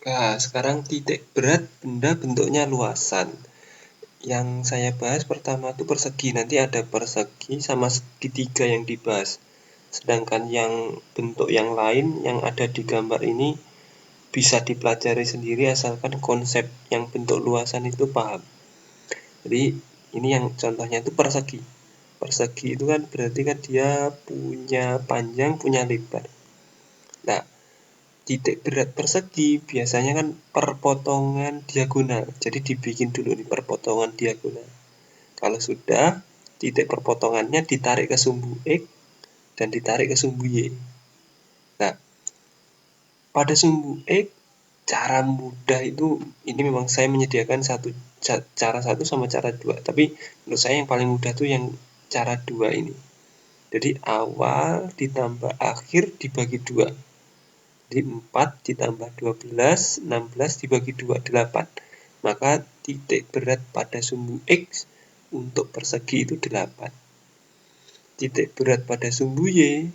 Nah, sekarang titik berat benda bentuknya luasan. Yang saya bahas pertama itu persegi. Nanti ada persegi sama segitiga yang dibahas. Sedangkan yang bentuk yang lain yang ada di gambar ini bisa dipelajari sendiri asalkan konsep yang bentuk luasan itu paham. Jadi ini yang contohnya itu persegi. Persegi itu kan berarti kan dia punya panjang, punya lebar. Nah, titik berat persegi biasanya kan perpotongan diagonal. Jadi dibikin dulu nih perpotongan diagonal. Kalau sudah, titik perpotongannya ditarik ke sumbu X dan ditarik ke sumbu Y. Nah, pada sumbu X, cara mudah itu, ini memang saya menyediakan cara satu sama cara dua. Tapi menurut saya yang paling mudah tuh yang cara dua ini. Jadi awal ditambah akhir dibagi dua. Jadi 4 ditambah 12, 16 dibagi 2, 8. Maka titik berat pada sumbu X untuk persegi itu 8. Titik berat pada sumbu Y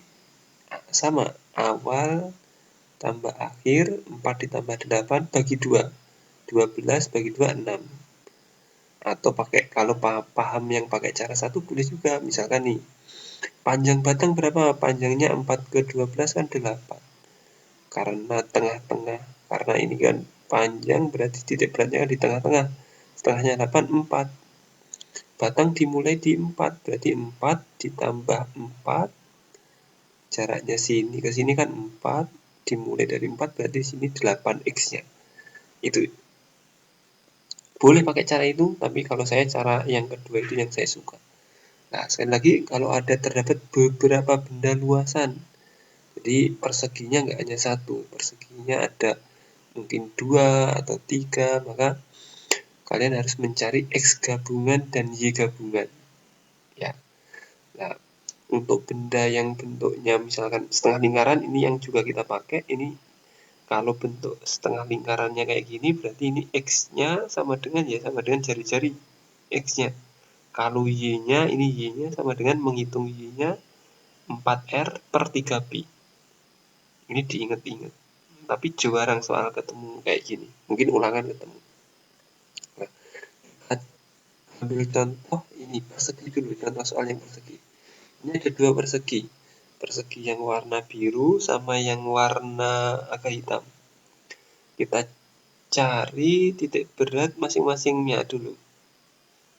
sama, awal tambah akhir, 4 ditambah 8 bagi 2. 12 bagi 2, 6. Atau pakai, kalau paham yang pakai cara satu boleh juga. Misalkan nih, panjang batang berapa? Panjangnya 4 ke 12 kan 8. Karena tengah-tengah, karena ini kan panjang berarti titik beratnya kan di tengah-tengah. Setengahnya 8, 4. Batang dimulai di 4, berarti 4 ditambah 4. Jaraknya sini ke sini kan 4, dimulai dari 4 berarti sini 8x-nya. Itu boleh pakai cara itu, tapi kalau saya cara yang kedua itu yang saya suka. Nah, sekali lagi kalau ada terdapat beberapa benda luasan, jadi perseginya nggak hanya satu, perseginya ada mungkin 2 atau 3, maka kalian harus mencari X gabungan dan Y gabungan. Ya. Nah, untuk benda yang bentuknya misalkan setengah lingkaran, ini yang juga kita pakai. Ini kalau bentuk setengah lingkarannya kayak gini, berarti ini X-nya sama dengan jari-jari X-nya. Kalau Y-nya, ini Y-nya sama dengan menghitung Y-nya 4R per 3Pi. Ini diingat-ingat. Tapi jarang soal ketemu kayak gini. Mungkin ulangan ketemu. Nah, ambil contoh ini persegi dulu, contoh soal yang persegi. Ini ada dua persegi. Persegi yang warna biru sama yang warna agak hitam. Kita cari titik berat masing-masingnya dulu.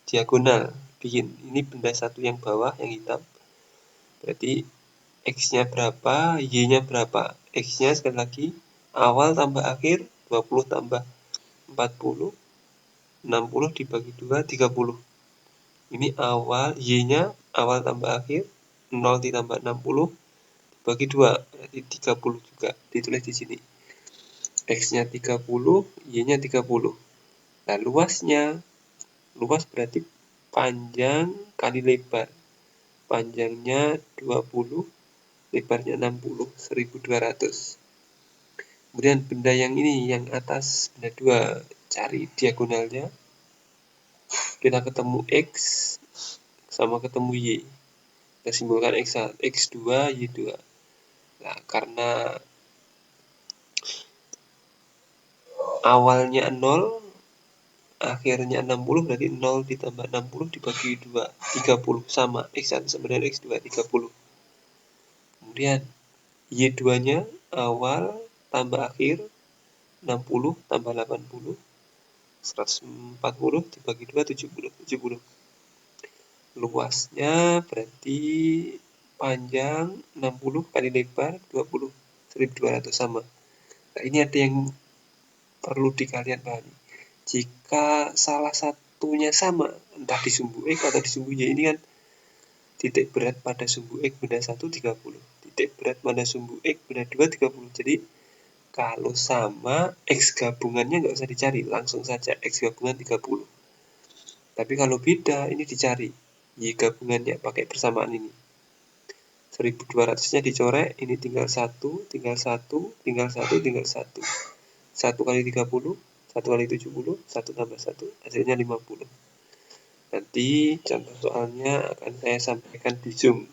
Diagonal, bikin. Ini benda satu yang bawah, yang hitam. Berarti X-nya berapa, Y-nya berapa. X-nya sekali lagi, awal tambah akhir, 20 tambah 40, 60 dibagi 2, 30. Ini awal, Y-nya, awal tambah akhir, 0 ditambah 60, dibagi 2, berarti 30 juga. Ditulis di sini. X-nya 30, Y-nya 30. Nah, luas berarti panjang kali lebar. Panjangnya 20, lebarnya 60, 1200. Kemudian benda yang ini, yang atas, benda 2, cari diagonalnya. Kita ketemu X sama ketemu Y. Kita simbolkan X2, Y2. Nah, karena awalnya 0, akhirnya 60, berarti 0 ditambah 60 dibagi 2, 30. Sama, X1 sama dengan X2, 30. Kemudian Y2-nya awal tambah akhir, 60 tambah 80, 140 dibagi 2, 70. Luasnya berarti panjang 60 kali lebar 20, 1200 sama. Nah, ini ada yang perlu kalian pahami. Jika salah satunya sama, entah di sumbu X atau di sumbu Y, ini kan titik berat pada sumbu X benda 1, 30. Titik berat pada sumbu X benda 2, 30. Jadi kalau sama, X gabungannya nggak usah dicari, langsung saja X gabungan 30. Tapi kalau beda, ini dicari Y gabungannya pakai persamaan ini. 1200-nya dicorek, ini tinggal 1, tinggal 1, tinggal 1, tinggal 1. 1 kali 30, 1 kali 70, 1 tambah 1, hasilnya 50. Nanti contoh soalnya akan saya sampaikan di Zoom.